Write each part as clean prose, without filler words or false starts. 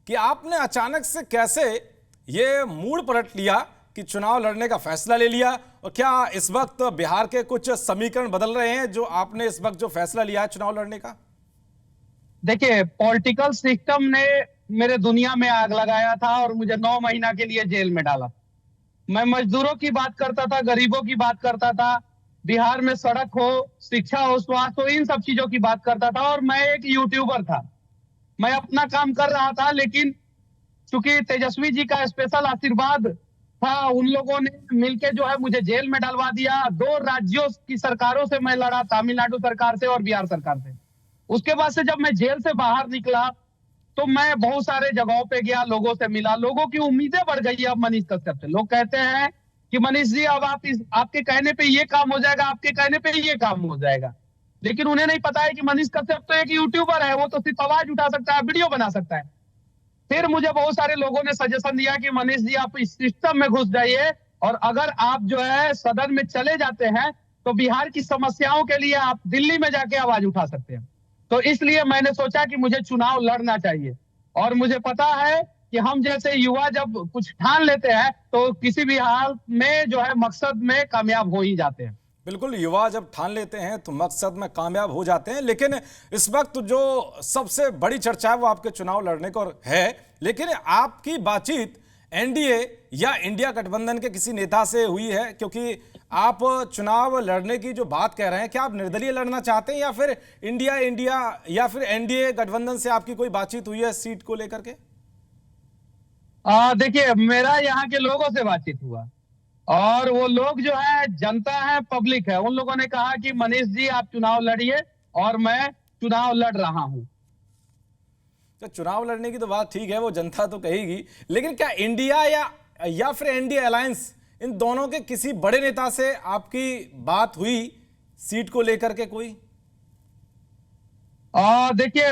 कि आपने अचानक से कैसे ये मूड पलट लिया कि चुनाव लड़ने का फैसला ले लिया, और क्या इस वक्त बिहार के कुछ समीकरण बदल रहे हैं जो आपने इस वक्त जो फैसला लिया है चुनाव लड़ने का? देखिए, पॉलिटिकल सिस्टम ने मेरे दुनिया में आग लगाया था और मुझे 9 महीना के लिए जेल में डाला। मैं मजदूरों की बात करता था, गरीबों की बात करता था, बिहार में सड़क हो, शिक्षा हो, स्वास्थ्य हो, इन सब चीजों की बात करता था। और मैं एक यूट्यूबर था, मैं अपना काम कर रहा था, लेकिन चूंकि तेजस्वी जी का स्पेशल आशीर्वाद था, उन लोगों ने मिलके जो है मुझे जेल में डलवा दिया। 2 राज्यों की सरकारों से मैं लड़ा, तमिलनाडु सरकार से और बिहार सरकार से। उसके बाद से जब मैं जेल से बाहर निकला तो मैं बहुत सारे जगहों पे गया, लोगों से मिला, लोगों की उम्मीदें बढ़ गई अब मनीष कश्यप से। लोग कहते हैं कि मनीष जी अब आपके कहने पे ये काम हो जाएगा, आपके कहने पे ये काम हो जाएगा। लेकिन उन्हें नहीं पता है कि मनीष कश्यप तो एक यूट्यूबर है, वो तो सिर्फ आवाज उठा सकता है, वीडियो बना सकता है। फिर मुझे बहुत सारे लोगों ने सजेशन दिया कि मनीष जी आप इस सिस्टम में घुस जाइए, और अगर आप जो है सदन में चले जाते हैं तो बिहार की समस्याओं के लिए आप दिल्ली में जाके आवाज उठा सकते हैं। तो इसलिए मैंने सोचा कि मुझे चुनाव लड़ना चाहिए। और मुझे पता है कि हम जैसे युवा जब कुछ ठान लेते हैं तो किसी भी हाल में जो है मकसद में कामयाब हो ही जाते हैं। बिल्कुल, युवा जब ठान लेते हैं तो मकसद में कामयाब हो जाते हैं। लेकिन इस वक्त जो सबसे बड़ी चर्चा है वो आपके चुनाव लड़ने को है, लेकिन आपकी बातचीत एनडीए या इंडिया गठबंधन के किसी नेता से हुई है? क्योंकि आप चुनाव लड़ने की जो बात कह रहे हैं, क्या आप निर्दलीय लड़ना चाहते हैं या फिर इंडिया या फिर एनडीए गठबंधन से आपकी कोई बातचीत हुई है सीट को लेकर के? देखिए, मेरा यहाँ के लोगों से बातचीत हुआ, और वो लोग जो है जनता है, पब्लिक है। उन लोगों ने कहा कि मनीष जी आप चुनाव लड़िए, और मैं चुनाव लड़ रहा हूं। तो चुनाव लड़ने की तो बात ठीक है, वो जनता तो कहेगी, लेकिन क्या इंडिया या फिर एनडीए अलायंस, इन दोनों के किसी बड़े नेता से आपकी बात हुई सीट को लेकर के कोई? देखिए,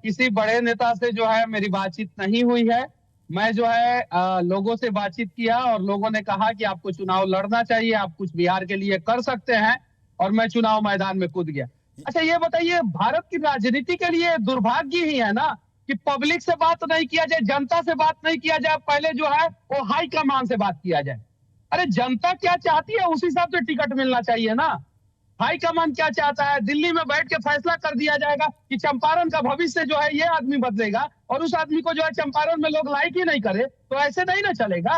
किसी बड़े नेता से जो है मेरी बातचीत नहीं हुई है। मैं जो है लोगों से बातचीत किया, और लोगों ने कहा कि आपको चुनाव लड़ना चाहिए, आप कुछ बिहार के लिए कर सकते हैं, और मैं चुनाव मैदान में कूद गया। अच्छा, ये बताइए, भारत की राजनीति के लिए दुर्भाग्य ही है ना कि पब्लिक से बात नहीं किया जाए, जनता से बात नहीं किया जाए, पहले जो है वो हाई कमान से बात किया जाए। अरे जनता क्या चाहती है उस हिसाब से टिकट मिलना चाहिए ना। हाईकमान क्या चाहता है, दिल्ली में बैठ के फैसला कर दिया जाएगा कि चंपारण का भविष्य जो है ये आदमी बदलेगा, और उस आदमी को जो है चंपारण में लोग लाइक ही नहीं करे, तो ऐसे नहीं ना चलेगा।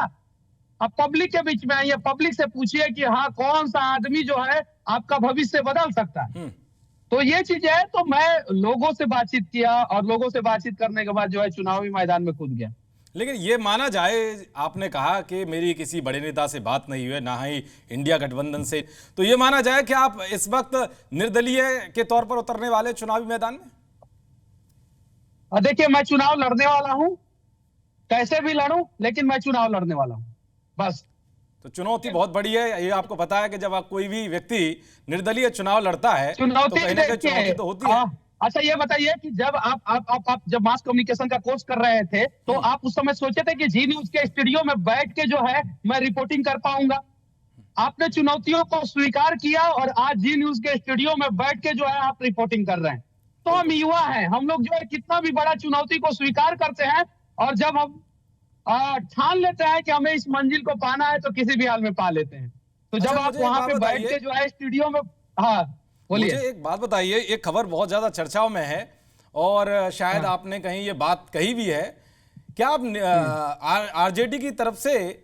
अब पब्लिक के बीच में आइए, पब्लिक से पूछिए कि हाँ कौन सा आदमी जो है आपका भविष्य बदल सकता है। तो ये चीज है। तो मैं लोगों से बातचीत किया, और लोगों से बातचीत करने के बाद जो है चुनावी मैदान में कूद गया। लेकिन ये माना जाए, आपने कहा कि मेरी किसी बड़े नेता से बात नहीं हुई है, ना ही इंडिया गठबंधन से, तो ये माना जाए कि आप इस वक्त निर्दलीय के तौर पर उतरने वाले चुनावी मैदान में? देखिए, मैं चुनाव लड़ने वाला हूं, कैसे भी लड़ूं, लेकिन मैं चुनाव लड़ने वाला हूं, बस। तो चुनौती बहुत बड़ी है, ये आपको पता है कि जब आप कोई भी व्यक्ति निर्दलीय चुनाव लड़ता है तो चुनौती कहीं ना कहीं चुनौती देखिए। तो होती है। अच्छा, ये बताइए कि जब आप जब मास कम्युनिकेशन का कोर्स कर रहे थे तो आप उस समय सोचे थे कि जी न्यूज के स्टूडियो में बैठ के जो है मैं रिपोर्टिंग कर पाऊंगा? आपने चुनौतियों को स्वीकार किया, और आज जी न्यूज के स्टूडियो में बैठ के जो है आप रिपोर्टिंग कर रहे हैं। तो हम युवा हैं, हम लोग जो है कितना भी बड़ा चुनौती को स्वीकार करते हैं, और जब हम ठान लेते हैं कि हमें इस मंजिल को पाना है तो किसी भी हाल में पा लेते हैं। तो जब अच्छा, आप मुझे एक वहां बात पे बैठ बताइए, के जो है स्टूडियो में। हाँ, मुझे बोलिए। एक बात बताइए, एक खबर बहुत ज्यादा चर्चाओं में है और शायद हाँ। आपने कहीं ये बात कही भी है, क्या आप आरजेडी की तरफ से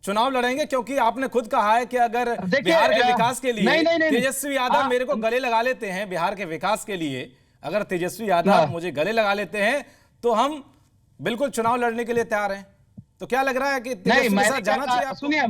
चुनाव लड़ेंगे? क्योंकि आपने खुद कहा है कि अगर देखिए, बिहार के विकास के लिए नहीं नहीं नहीं नहीं। तेजस्वी यादव मेरे को गले लगा लेते हैं, बिहार के विकास के लिए अगर तेजस्वी यादव हाँ। मुझे गले लगा लेते हैं तो हम बिल्कुल चुनाव लड़ने के लिए तैयार हैं। तो क्या लग रहा है कि नहीं, तेजस्वी के साथ जाना चाहिए आपको? सुनिए,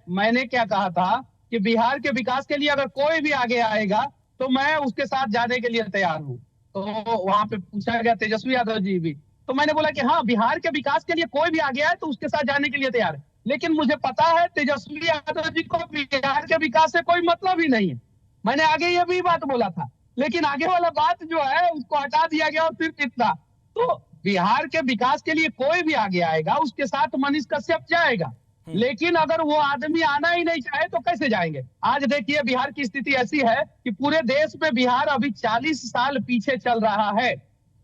मैंने क्या कहा था कि बिहार के विकास के लिए अगर कोई भी आगे आएगा तो मैं उसके साथ जाने के लिए तैयार हूँ। तो वहां पे पूछा गया तेजस्वी यादव जी भी, तो मैंने बोला कि हाँ, बिहार के विकास के लिए कोई भी आगे आए तो उसके साथ जाने के लिए तैयार है। लेकिन मुझे पता है तेजस्वी यादव जी को बिहार के विकास से कोई मतलब ही नहीं है। मैंने आगे ये भी बात बोला था, लेकिन आगे वाला बात जो है उसको हटा दिया गया, और सिर्फ इतना। तो बिहार के विकास के लिए कोई भी आगे आएगा उसके साथ मनीष कश्यप जाएगा। लेकिन अगर वो आदमी आना ही नहीं चाहे तो कैसे जाएंगे? आज देखिए, बिहार की स्थिति ऐसी है कि पूरे देश में बिहार अभी 40 साल पीछे चल रहा है।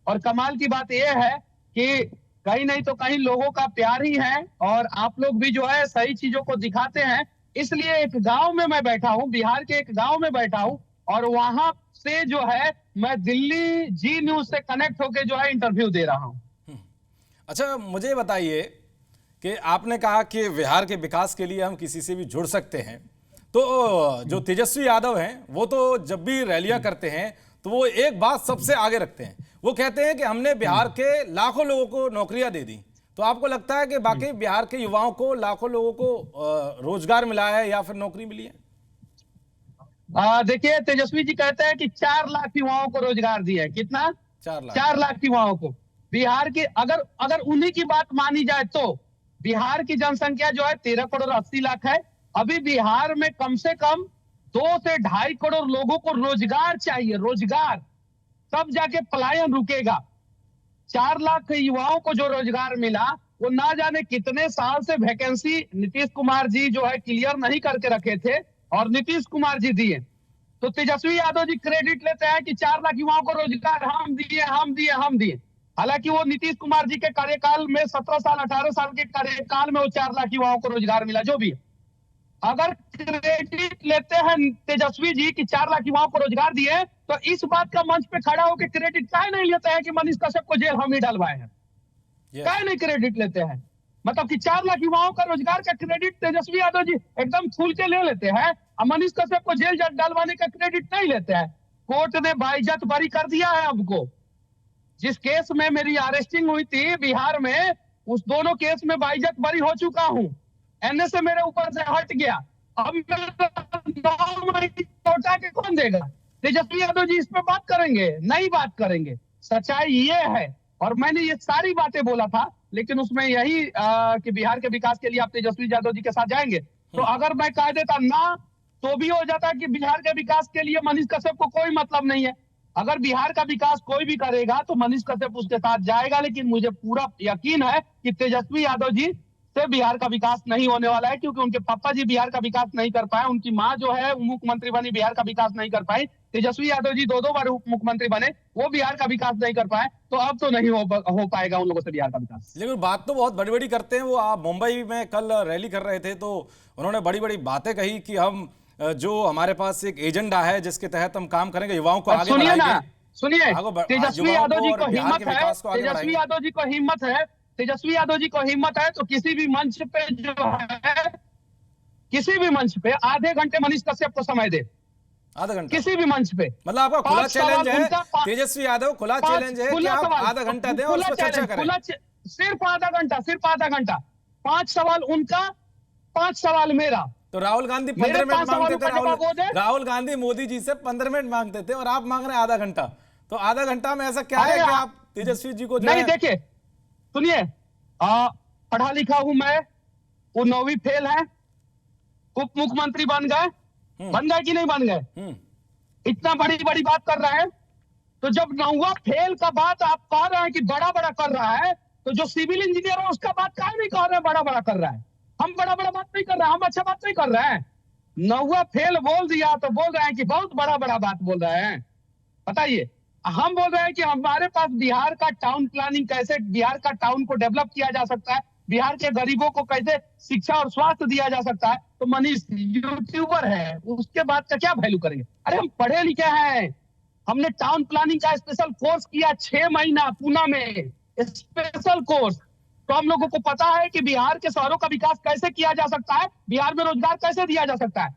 और कमाल की बात यह है कि कहीं नहीं तो कहीं लोगों का प्यार ही है, और आप लोग भी जो है सही चीजों को दिखाते हैं। इसलिए एक गांव में मैं बैठा हूं, बिहार के एक गांव में बैठा हूं, और वहां से जो है मैं दिल्ली जी न्यूज से कनेक्ट होकर जो है इंटरव्यू दे रहा हूं। अच्छा, मुझे बताइए कि आपने कहा कि बिहार के विकास के लिए हम किसी से भी जुड़ सकते हैं, तो जो तेजस्वी यादव हैं वो तो जब भी रैलियां करते हैं तो वो एक बात सबसे आगे रखते हैं। वो कहते हैं कि हमने बिहार के लाखों लोगों को नौकरियां दे दी। तो आपको लगता है कि बाकी बिहार के युवाओं को, लाखों लोगों को रोजगार मिला है या फिर नौकरी मिली है? देखिए, तेजस्वी जी कहते हैं कि 4 लाख युवाओं को रोजगार दिया है। कितना? 4 लाख। 4 लाख युवाओं को। बिहार की अगर अगर उन्हीं की बात मानी जाए तो बिहार की जनसंख्या जो है 13 करोड़ 80 लाख है। अभी बिहार में कम से कम 2 से 2.5 करोड़ लोगों को रोजगार चाहिए, रोजगार, तब जाके पलायन रुकेगा। 4 लाख युवाओं को जो रोजगार मिला, वो ना जाने कितने साल से वैकेंसी नीतीश कुमार जी जो है क्लियर नहीं करके रखे थे, और नीतीश कुमार जी दिए। तो तेजस्वी यादव जी क्रेडिट लेते हैं कि 4 लाख युवाओं को रोजगार हम दिए, हम दिए, हम दिए। हालांकि वो नीतीश कुमार जी के कार्यकाल में 17 साल 18 साल के कार्यकाल में वो 4 लाख युवाओं को रोजगार मिला, जो भी है। अगर क्रेडिट लेते हैं तेजस्वी जी कि 4 लाख युवाओं को रोजगार दिए, तो इस बात का मंच पे खड़ा होकर क्रेडिट काहे नहीं लेते हैं कि मनीष कश्यप को जेल हम ही डलवाए हैं? काहे नहीं क्रेडिट लेते हैं? मतलब कि 4 लाख युवाओं का रोजगार का क्रेडिट तेजस्वी यादव जी एकदम खुल के ले लेते हैं, और मनीष कश्यप को जेल डलवाने का क्रेडिट नहीं लेते हैं। कोर्ट ने बाइज्जत बरी कर दिया है हमको। जिस केस में मेरी अरेस्टिंग हुई थी बिहार में, उस दोनों केस में बाइज्जत बरी हो चुका हूं। एनएसए मेरे ऊपर से हट गया। अब 9 महीने लौटा के कौन देगा? तेजस्वी यादव जी इस पे बात करेंगे? नहीं बात करेंगे। सच्चाई ये है, और मैंने ये सारी बातें बोला था, लेकिन उसमें यही कि बिहार के विकास के लिए आप तेजस्वी यादव जी के साथ जाएंगे। तो अगर मैं कह देता ना, तो भी हो जाता कि बिहार के विकास के लिए मनीष कश्यप को कोई मतलब नहीं है। अगर बिहार का विकास कोई भी करेगा तो मनीष कश्यप उसके साथ जाएगा, लेकिन मुझे पूरा यकीन है कि तेजस्वी यादव जी से बिहार का विकास नहीं होने वाला है, क्योंकि उनके पापा जी बिहार का विकास नहीं कर पाए, उनकी माँ जो है मुख्यमंत्री बनी, बिहार का विकास नहीं कर पाई। तेजस्वी यादव जी 2 बार उप मुख्यमंत्री बने, वो बिहार का विकास नहीं कर पाए। तो अब तो नहीं हो पाएगा उन लोगों से बिहार का विकास। लेकिन बात तो बहुत बड़ी बड़ी करते हैं वो। आप मुंबई में कल रैली कर रहे थे तो उन्होंने बड़ी बड़ी बातें कही कि हम जो हमारे पास एक एजेंडा है जिसके तहत हम काम करेंगे, युवाओं को आगे बढ़ाएंगे। सुनिए, तेजस्वी यादव जी को हिम्मत है, तेजस्वी यादव जी को हिम्मत है, तेजस्वी यादव जी को हिम्मत है तो किसी भी मंच पे जो है, किसी भी मंच पे आधे घंटे मनीष कश्यप को समय दे। आधा घंटा? किसी भी मंच पे। मतलब आपका खुला चैलेंज है तेजस्वी यादव, खुला चैलेंज है कि आप आधा घंटा दें और उस पर चर्चा करें। सिर्फ आधा घंटा, सिर्फ आधा घंटा। 5 सवाल उनका, 5 सवाल मेरा। तो राहुल गांधी 15 मिनट मांगते थे, राहुल गांधी मोदी जी से 15 मिनट मांगते थे, और आप मांग रहे हैं आधा घंटा। तो आधा घंटा में ऐसा क्या है कि आप तेजस्वी जी को नहीं? देखिए, सुनिए, पढ़ा लिखा हूं मैं, वो 9वीं फेल है, उप मुख्यमंत्री बन गए कि नहीं बन गए? इतना बड़ी बड़ी बात कर रहे हैं। तो जब 9वां फेल का बात आप कह रहे हैं कि बड़ा बड़ा कर रहा है, तो जो सिविल इंजीनियर है उसका बात काहे नहीं कह रहे हैं बड़ा बड़ा कर रहा है? हम बड़ा बड़ा बात नहीं कर रहे हैं, हम अच्छा बात नहीं कर रहे हैं। 9वां फेल बोल दिया तो बोल रहे हैं कि बहुत बड़ा बड़ा बात बोल रहे हैं। बताइए, हम बोल रहे हैं कि हमारे पास बिहार का टाउन प्लानिंग, कैसे बिहार का टाउन को डेवलप किया जा सकता है, बिहार के गरीबों को कैसे शिक्षा और स्वास्थ्य दिया जा सकता है। तो मनीष यूट्यूबर है, उसके बाद का क्या वैल्यू करेंगे? अरे हम पढ़े लिखे हैं, हमने टाउन प्लानिंग का स्पेशल कोर्स किया 6 महीना पूना में, स्पेशल कोर्स। तो हम लोगों को पता है कि बिहार के शहरों का विकास कैसे किया जा सकता है, बिहार में रोजगार कैसे दिया जा सकता है।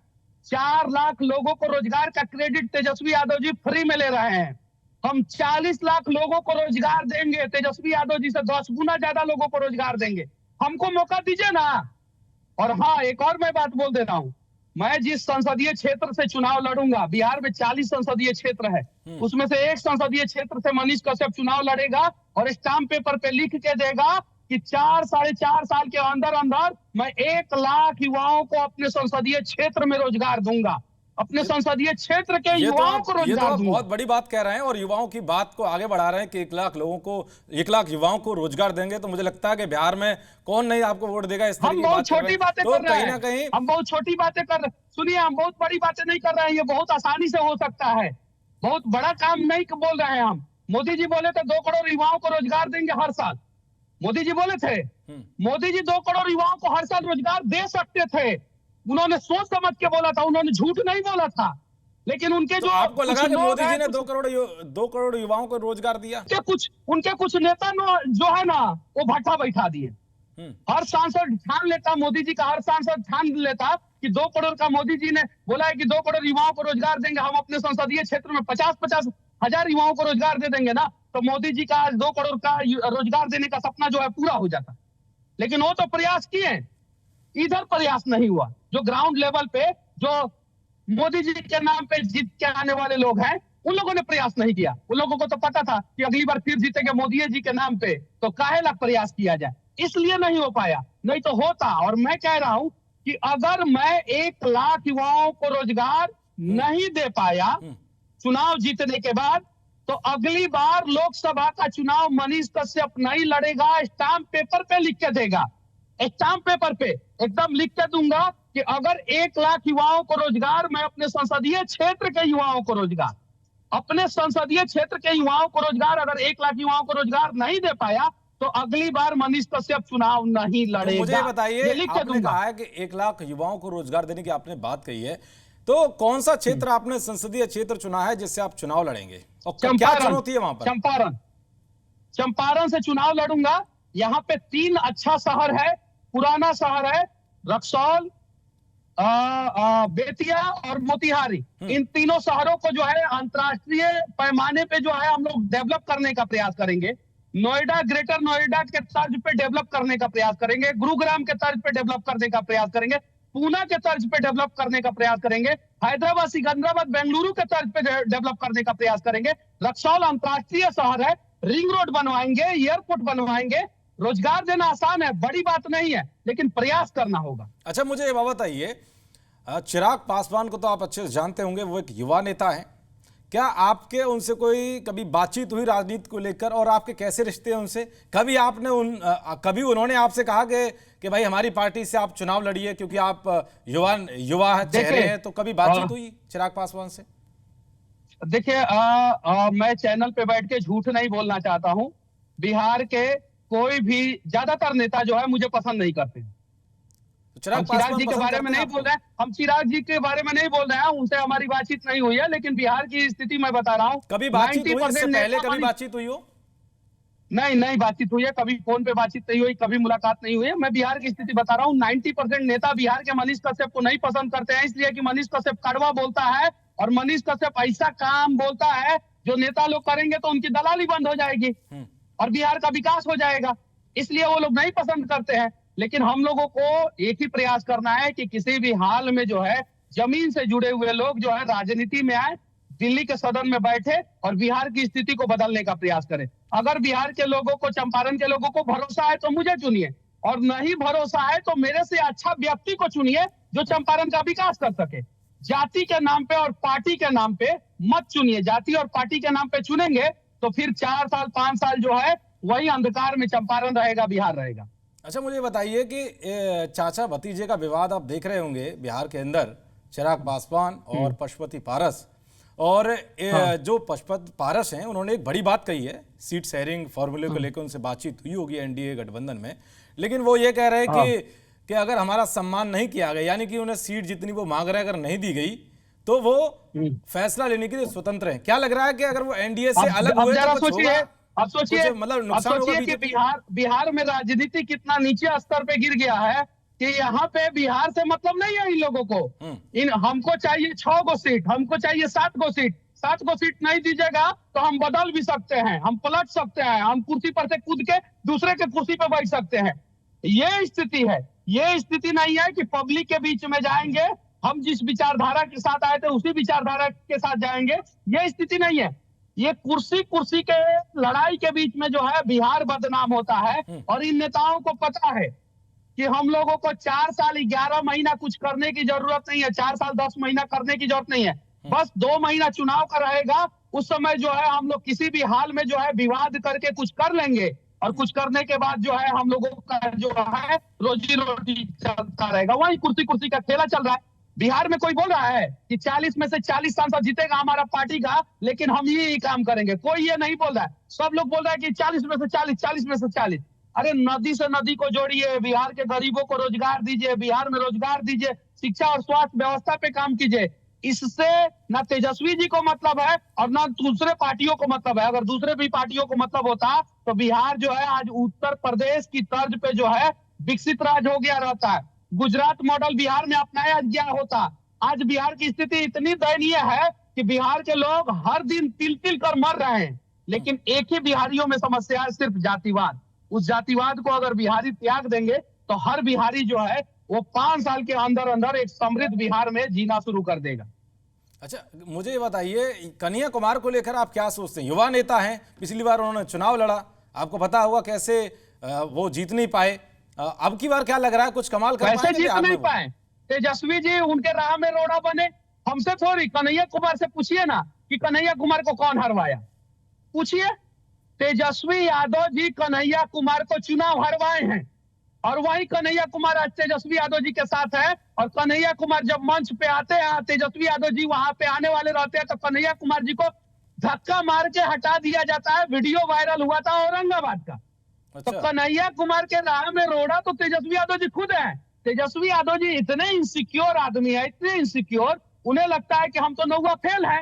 4 लाख लोगों को रोजगार का क्रेडिट तेजस्वी यादव जी फ्री में ले रहे हैं। हम 40 लाख लोगों को रोजगार देंगे, तेजस्वी यादव जी से 10 गुना ज्यादा लोगों को रोजगार देंगे। हमको मौका दीजिए ना। और हाँ, एक और मैं बात बोल देता हूं, मैं जिस संसदीय क्षेत्र से चुनाव लड़ूंगा, बिहार में 40 संसदीय क्षेत्र है, उसमें से एक संसदीय क्षेत्र से मनीष कश्यप चुनाव लड़ेगा और स्टाम्प पेपर पे लिख के देगा कि 4-4.5 साल के अंदर अंदर मैं 1 लाख युवाओं को अपने संसदीय क्षेत्र में रोजगार दूंगा, अपने संसदीय क्षेत्र के युवाओं को रोजगार दूंगा। बहुत बड़ी बात कह रहे हैं और युवाओं की बात को आगे बढ़ा रहे हैं कि 1 लाख लोगों को, 1 लाख युवाओं को रोजगार देंगे। तो मुझे लगता है कि बिहार में कौन नहीं आपको वोट देगा। इस हम बहुत छोटी बातें कर रहे हैं, कहीं हम बहुत छोटी बातें कर रहे हैं। सुनिए, हम बहुत बड़ी बातें नहीं कर रहे हैं, ये बहुत आसानी से हो सकता है, बहुत बड़ा काम नहीं बोल रहे हैं हम। मोदी जी बोले तो 2 करोड़ युवाओं को रोजगार देंगे हर साल, मोदी जी बोले थे, मोदी जी 2 करोड़ युवाओं को हर साल रोजगार दे सकते थे। उन्होंने सोच समझ के बोला था, उन्होंने झूठ नहीं बोला था। लेकिन उनके तो जो आपको कुछ लगा कि लोग मोदी जी हैं, ने 2 करोड़ युवाओं को रोजगार दिया? उनके कुछ नेता जो है ना, वो भट्ठा बैठा दिए। हम्म। हर सांसद ठान लेता, मोदी जी का हर सांसद ठान लेता कि 2 करोड़ का मोदी जी ने बोला है कि 2 करोड़ युवाओं को रोजगार देंगे, हम अपने संसदीय क्षेत्र में 50-50 हजार युवाओं को रोजगार दे देंगे ना, तो मोदी जी का आज 2 करोड़ का रोजगार देने का सपना जो है पूरा हो जाता। लेकिन वो तो प्रयास किए, इधर प्रयास नहीं हुआ। जो ग्राउंड लेवल पे जो मोदी जी के नाम पे जीत के आने वाले लोग हैं, उन लोगों ने प्रयास नहीं किया। उन लोगों को तो पता था कि अगली बार फिर जीतेंगे मोदी जी के नाम पे, तो काहे ला प्रयास किया जाए, इसलिए नहीं हो पाया, नहीं तो होता। और मैं कह रहा हूं कि अगर मैं 1 लाख युवाओं को रोजगार नहीं दे पाया चुनाव जीतने के बाद, तो अगली बार लोकसभा का चुनाव मनीष कश्यप नहीं लड़ेगा, स्टाम्प पेपर पे लिख के देगा। स्टाम्प पेपर पे एकदम लिख के दूंगा कि अगर 1 लाख युवाओं को रोजगार, मैं अपने संसदीय क्षेत्र के युवाओं को रोजगार, अपने संसदीय क्षेत्र के युवाओं को रोजगार, अगर 1 लाख युवाओं को रोजगार नहीं दे पाया, तो अगली बार मनीष कश्यप चुनाव नहीं तो मुझे लड़ेगा। बताइए, ये लिख के आपने दूंगा। कहा है कि 1 लाख युवाओं को रोजगार देने की आपने बात कही है, तो कौन सा क्षेत्र आपने संसदीय क्षेत्र चुना है जिससे आप चुनाव लड़ेंगे, और क्या चंपारण, चुनौती है वहां पर? चंपारण से चुनाव लड़ूंगा। यहाँ पे 3 अच्छा शहर है, पुराना शहर है, रक्सौल, बेतिया और मोतिहारी। इन तीनों शहरों को जो है अंतर्राष्ट्रीय पैमाने पे जो है हम लोग डेवलप करने का प्रयास करेंगे। नोएडा, ग्रेटर नोएडा के तर्ज पे डेवलप करने का प्रयास करेंगे, गुरुग्राम के तर्ज पे डेवलप करने का प्रयास करेंगे, पूना के तर्ज पे डेवलप करने का प्रयास करेंगे, हैदराबाद, सिकंदराबाद, बेंगलुरु के तर्ज पे डेवलप करने का प्रयास करेंगे। रक्सौल अंतर्राष्ट्रीय शहर है, रिंग रोड बनवाएंगे, एयरपोर्ट बनवाएंगे। रोजगार देना आसान है, बड़ी बात नहीं है, लेकिन प्रयास करना होगा। अच्छा, मुझे ये बात बताइए, चिराग पासवान को तो आप अच्छे से जानते होंगे, वो एक युवा नेता हैं। क्या आपके उनसे कोई कभी बातचीत हुई राजनीति को लेकर, और आपके कैसे रिश्ते हैं उनसे? कभी आपने कभी उन्होंने आपसे कहा कि भाई हमारी पार्टी से आप चुनाव लड़िए क्योंकि आप युवा चेहरे हैं, तो कभी बातचीत हुई चिराग पासवान से? देखिए, मैं चैनल पे बैठ के झूठ नहीं बोलना चाहता हूं। बिहार के कोई भी ज्यादातर नेता जो है मुझे पसंद नहीं करते। हम चिराग जी के बारे में नहीं बोल रहे हैं, हम चिराग जी के बारे में नहीं बोल रहे हैं, उनसे हमारी बातचीत नहीं हुई है। लेकिन बिहार की स्थिति मैं बता रहा हूँ। कभी बातचीत हुई इससे पहले? कभी बातचीत हुई हो? नहीं बातचीत हुई है, कभी फोन पे बातचीत नहीं हुई, कभी मुलाकात नहीं हुई है। मैं बिहार की स्थिति बता रहा हूँ। 90% नेता बिहार के मनीष कश्यप को नहीं पसंद करते हैं, इसलिए कि मनीष कश्यप कड़वा बोलता है, और मनीष कश्यप ऐसा काम बोलता है जो नेता लोग करेंगे तो उनकी दलाली बंद हो जाएगी और बिहार का विकास हो जाएगा। इसलिए वो लोग नहीं पसंद करते हैं। लेकिन हम लोगों को एक ही प्रयास करना है कि किसी भी हाल में जो है जमीन से जुड़े हुए लोग जो है राजनीति में आए, दिल्ली के सदन में बैठे और बिहार की स्थिति को बदलने का प्रयास करें। अगर बिहार के लोगों को, चंपारण के लोगों को भरोसा है तो मुझे चुनिए, और नहीं भरोसा है तो मेरे से अच्छा व्यक्ति को चुनिए जो चंपारण का विकास कर सके। जाति के नाम पे और पार्टी के नाम पे मत चुनिए। जाति और पार्टी के नाम पे चुनेंगे तो फिर 4 साल 5 साल जो है वही अंधकार में चंपारण रहेगा, बिहार रहेगा। अच्छा, मुझे बताइए कि चाचा भतीजे का विवाद आप देख रहे होंगे बिहार के अंदर, चिराग पासवान और पशुपति पारस। और जो पशुपति पारस हैं, उन्होंने एक बड़ी बात कही है, सीट शेयरिंग फॉर्मूले को लेकर उनसे बातचीत हुई होगी एनडीए गठबंधन में, लेकिन वो ये कह रहे हैं कि अगर हमारा सम्मान नहीं किया गया, यानी कि उन्हें सीट जितनी वो मांग रहे अगर नहीं दी गई, तो वो फैसला लेने के लिए स्वतंत्र हैं। क्या लग रहा है कि अगर वो एनडीए से अलग हुए तो कुछ होगा? अब सोचिए, मतलब नुकसान होगा कि बिहार में राजनीति कितना नीचे स्तर पे गिर गया है कि यहाँ पे बिहार से मतलब नहीं है इन लोगों को। हमको चाहिए 6 गो सीट, हमको चाहिए 7 गो सीट। 7 गो सीट नहीं दीजिएगा तो हम बदल भी सकते हैं, हम पलट सकते हैं, हम कुर्सी पर से कूद के दूसरे के कुर्सी पर बैठ सकते हैं। ये स्थिति है। ये स्थिति नहीं है कि पब्लिक के बीच में जाएंगे, हम जिस विचारधारा के साथ आए थे उसी विचारधारा के साथ जाएंगे। ये स्थिति नहीं है। ये कुर्सी के लड़ाई के बीच में जो है बिहार बदनाम होता है। और इन नेताओं को पता है कि हम लोगों को 4 साल 11 महीना कुछ करने की जरूरत नहीं है, 4 साल 10 महीना करने की जरूरत नहीं है। बस 2 महीना चुनाव का रहेगा, उस समय जो है हम लोग किसी भी हाल में जो है विवाद करके कुछ कर लेंगे, और कुछ करने के बाद जो है हम लोगों का जो है रोजी रोटी चलता रहेगा। वही कुर्सी का खेला चल रहा है। बिहार में कोई बोल रहा है कि 40 में से 40 सांसद जीतेगा हमारा पार्टी का, लेकिन हम ये काम करेंगे? कोई ये नहीं बोल रहा है। सब लोग बोल रहा है कि 40 में से 40, 40 में से 40। अरे नदी से नदी को जोड़िए, बिहार के गरीबों को रोजगार दीजिए, बिहार में रोजगार दीजिए, शिक्षा और स्वास्थ्य व्यवस्था पे काम कीजिए। इससे ना तेजस्वी जी को मतलब है और ना दूसरे पार्टियों को मतलब है। अगर दूसरे भी पार्टियों को मतलब होता तो बिहार जो है आज उत्तर प्रदेश की तर्ज पे जो है विकसित राज्य हो गया रहता है। गुजरात मॉडल बिहार में अपनाया गया होता। आज बिहार की स्थिति इतनी दयनीय है कि बिहार के लोग हर दिन तिल तिल कर मर रहे हैं। लेकिन एक ही बिहारियों में समस्या है, सिर्फ जातिवाद। उस जातिवाद को अगर बिहारी त्याग देंगे तो हर बिहारी जो है वो 5 साल के अंदर अंदर एक समृद्ध बिहार में जीना शुरू कर देगा। अच्छा, मुझे ये बताइए, कन्हैया कुमार को लेकर आप क्या सोचते हैं? युवा नेता हैं, पिछली बार उन्होंने चुनाव लड़ा, आपको पता होगा कैसे वो जीत नहीं पाए। अब की बार क्या लग रहा है, कुछ कमाल कर कैसे पाएंगे जीत बिहार में नहीं वो? पाए? तेजस्वी जी उनके राह में रोड़ा बने। हमसे थोड़ी, कन्हैया कुमार से पूछिए ना कि कन्हैया कुमार को कौन हरवाया, पूछिए। तेजस्वी यादव जी कन्हैया कुमार को चुनाव हरवाए हैं और वही कन्हैया कुमार आज तेजस्वी यादव जी के साथ है। और कन्हैया कुमार जब मंच पे आते हैं, तेजस्वी यादव जी वहां पे आने वाले रहते हैं, तो कन्हैया कुमार जी को धक्का मार के हटा दिया जाता है। वीडियो वायरल हुआ था औरंगाबाद का। तो अच्छा। कन्हैया कुमार के राह में रोड़ा तो तेजस्वी यादव जी खुद है। तेजस्वी यादव जी इतने इनसिक्योर आदमी है, इतने इनसिक्योर, उन्हें लगता है कि हम तो नौवा फेल है,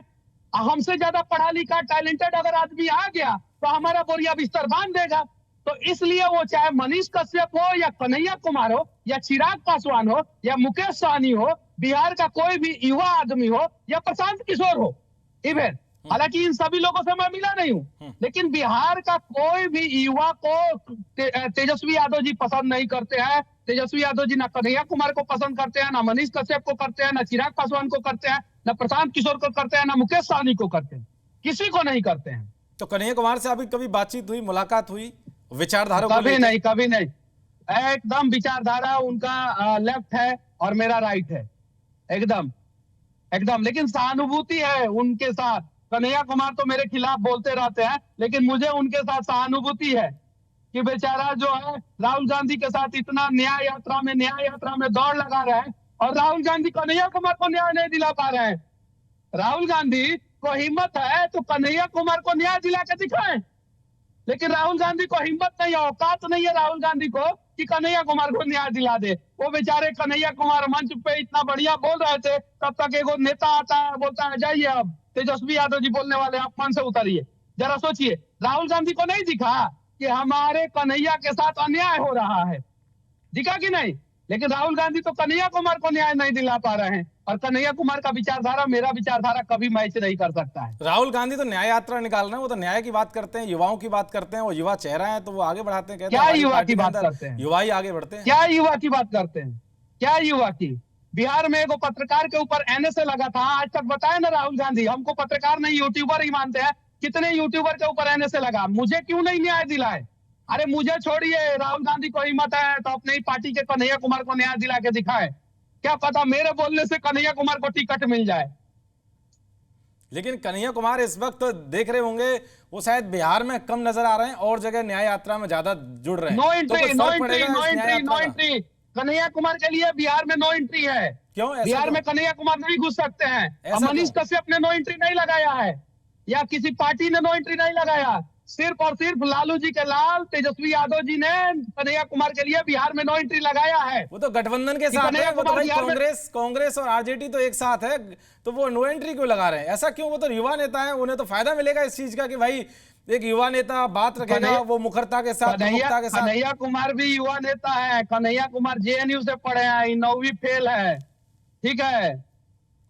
हमसे ज्यादा पढ़ा लिखा टैलेंटेड अगर आदमी आ गया तो हमारा बोरिया बिस्तर बांध देगा। तो इसलिए वो चाहे मनीष कश्यप हो या कन्हैया कुमार हो या चिराग पासवान हो या मुकेश सहनी हो, बिहार का कोई भी युवा आदमी हो या प्रशांत किशोर हो, इवन, हालांकि इन सभी लोगों से मैं मिला नहीं हूं, लेकिन बिहार का कोई भी युवा को तेजस्वी यादव जी पसंद नहीं करते हैं। तेजस्वी यादव जी ना कन्हैया कुमार को पसंद करते हैं, ना मनीष कश्यप को करते हैं, ना चिराग पासवान को करते हैं, ना प्रशांत किशोर को करते हैं, ना मुकेश सहनी को करते हैं, किसी को नहीं करते हैं। तो कन्हैया कुमार से अभी कभी बातचीत हुई, मुलाकात हुई विचारधारा को कभी लेकर? नहीं, कभी नहीं। एकदम विचारधारा उनका लेफ्ट है और मेरा राइट है, एकदम एकदम। लेकिन सहानुभूति है उनके साथ। कन्हैया कुमार तो मेरे खिलाफ बोलते रहते हैं, लेकिन मुझे उनके साथ सहानुभूति है कि बेचारा जो है राहुल गांधी के साथ इतना न्याय यात्रा में दौड़ लगा रहे हैं और राहुल गांधी कन्हैया कुमार को न्याय नहीं दिला पा रहे हैं। राहुल गांधी को हिम्मत है तो कन्हैया कुमार को न्याय दिला के दिखाएं, लेकिन राहुल गांधी को हिम्मत नहीं है, औकात नहीं है राहुल गांधी को कि कन्हैया कुमार को न्याय दिला दे। वो बेचारे कन्हैया कुमार मंच पे इतना बढ़िया बोल रहे थे, तब तक एगो नेता आता है बोलता है जाइए अब तेजस्वी यादव जी बोलने वाले, आप मन से उतरिए। जरा सोचिए, राहुल गांधी को नहीं दिखा कि हमारे कन्हैया के साथ अन्याय हो रहा है? दिखा कि नहीं? लेकिन राहुल गांधी तो कन्हैया कुमार को न्याय नहीं दिला पा रहे हैं और कन्हैया कुमार का विचारधारा मेरा विचारधारा कभी मैच नहीं कर सकता है। राहुल गांधी तो न्याय यात्रा निकाल रहे हैं, वो तो न्याय की बात करते हैं, युवाओं की बात करते हैं, वो युवा चेहरा है तो वो आगे बढ़ाते हैं, कहते हैं क्या हमारी युवा पार्टी की के बात अंदर करते हैं? युवा ही आगे बढ़ते हैं। क्या युवा की बात करते हैं? क्या युवा की? बिहार में एगो पत्रकार के ऊपर एनएसए लगा था, आज तक बताए ना राहुल गांधी, हमको पत्रकार नहीं यूट्यूबर ही मानते हैं। कितने यूट्यूबर के ऊपर एनएसए लगा, मुझे क्यों नहीं न्याय दिलाए? अरे मुझे छोड़िए, राहुल गांधी को हिम्मत है तो अपने ही पार्टी के कन्हैया कुमार को न्याय दिला के दिखाए। क्या पता मेरे बोलने से कन्हैया कुमार को टिकट मिल जाए। लेकिन कन्हैया कुमार इस वक्त तो देख रहे होंगे वो शायद बिहार में कम नजर आ रहे हैं और जगह न्याय यात्रा में ज्यादा जुड़ रहे हैं। नो तो एंट्री, कुछ नो फर्क एंट्री, पड़ेगा नो इस न्याय एंट्री, नो यात्रा का? एंट्री। कन्हैया कुमार के लिए बिहार में नो एंट्री है। क्यों, ऐसा बिहार क्यों? में कन्हैया कुमार नहीं घुस सकते हैं। ऐसा मनीष क्यों? कश्यप ने नो एंट्री नहीं लगाया है या किसी पार्टी ने नो एंट्री नहीं लगाया। सिर्फ और सिर्फ लालू जी के लाल तेजस्वी यादव जी ने कन्हैया कुमार के लिए बिहार में नो एंट्री लगाया है। वो तो गठबंधन के कि साथ कन्हैया है, वो तो कुमार भाई बिहार में, कांग्रेस और आरजेडी तो एक साथ है, तो वो नो एंट्री क्यों लगा रहे हैं? ऐसा क्यों? वो तो युवा नेता है, उन्हें तो फायदा मिलेगा इस चीज का कि भाई एक युवा नेता बात रखेगा वो मुखरता के साथ, प्रमुखता के साथ। कन्हैया कुमार भी युवा नेता है। कन्हैया कुमार जेएनयू से पढ़े हैं, 9वीं फेल है, ठीक है,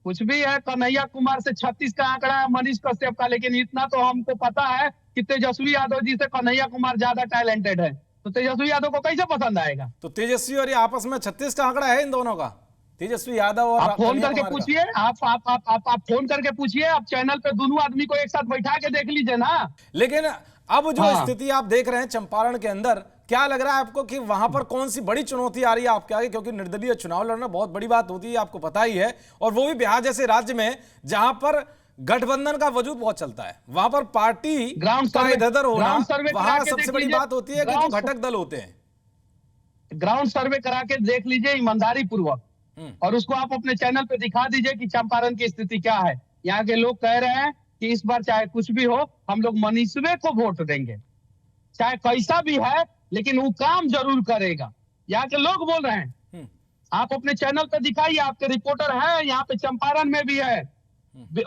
कुछ भी है। कन्हैया कुमार से 36 का आंकड़ा है मनीष कश्यप का, लेकिन इतना तो हमको पता है कि तेजस्वी यादव जी से कन्हैया कुमार ज्यादा टैलेंटेड है। तो तेजस्वी यादव को कैसे पसंद आएगा? तो तेजस्वी और ये आपस में 36 का आंकड़ा है इन दोनों का, तेजस्वी यादव और आप फोन कन्हैया करके कुमार का। पूछिए, आप फोन करके पूछिए, आप चैनल पे दोनों आदमी को एक साथ बैठा के देख लीजिए ना। लेकिन अब जो हाँ। स्थिति आप देख रहे हैं चंपारण के अंदर, क्या लग रहा है आपको कि वहां पर कौन सी बड़ी चुनौती आ रही है आपके आगे? क्योंकि निर्दलीय चुनाव लड़ना बहुत बड़ी बात होती है, आपको पता ही है, और वो भी बिहार जैसे राज्य में जहां पर गठबंधन का वजूद बहुत चलता है, वहां पर पार्टी का इधर होना वहां सबसे बड़ी बात होती है कि जो घटक दल होते हैं। ग्राउंड सर्वे करा के देख लीजिए ईमानदारी पूर्वक, और उसको आप अपने चैनल पे दिखा दीजिए कि चंपारण की स्थिति क्या है। यहाँ के लोग कह रहे हैं कि इस बार चाहे कुछ भी हो हम लोग मनीषवे को वोट देंगे, चाहे कैसा भी है, लेकिन वो काम जरूर करेगा। यहाँ के लोग बोल रहे हैं, आप अपने चैनल पे दिखाइए, आपके रिपोर्टर है यहाँ पे, चंपारण में भी है,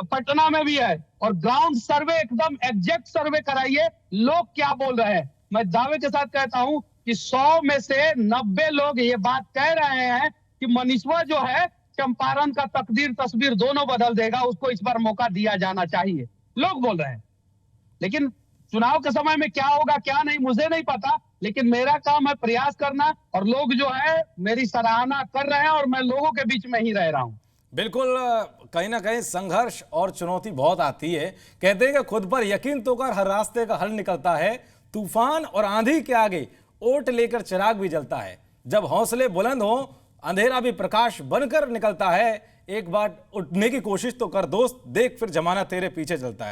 पटना में भी है, और ग्राउंड सर्वे एकदम एग्जैक्ट सर्वे कराइए, लोग क्या बोल रहे हैं। मैं दावे के साथ कहता हूं कि 100 में से 90 लोग ये बात कह रहे हैं कि मनीषवा जो है चंपारण का तकदीर तस्वीर दोनों बदल देगा, उसको इस बार मौका दिया जाना चाहिए, लोग बोल रहे हैं। लेकिन चुनाव के समय में क्या होगा क्या नहीं मुझे नहीं पता, लेकिन मेरा काम है प्रयास करना, और लोग जो है मेरी सराहना कर रहे हैं और मैं लोगों के बीच में ही रह रहा हूं। बिल्कुल, कहीं ना कहीं संघर्ष और चुनौती बहुत आती है। कहते हैं कि खुद पर यकीन तो कर, हर रास्ते का हल निकलता है। तूफान और आंधी के आगे ओट लेकर चिराग भी जलता है। जब हौसले बुलंद हो, अंधेरा भी प्रकाश बनकर निकलता है। एक बार उठने की कोशिश तो कर दोस्त, देख फिर जमाना तेरे पीछे चलता है।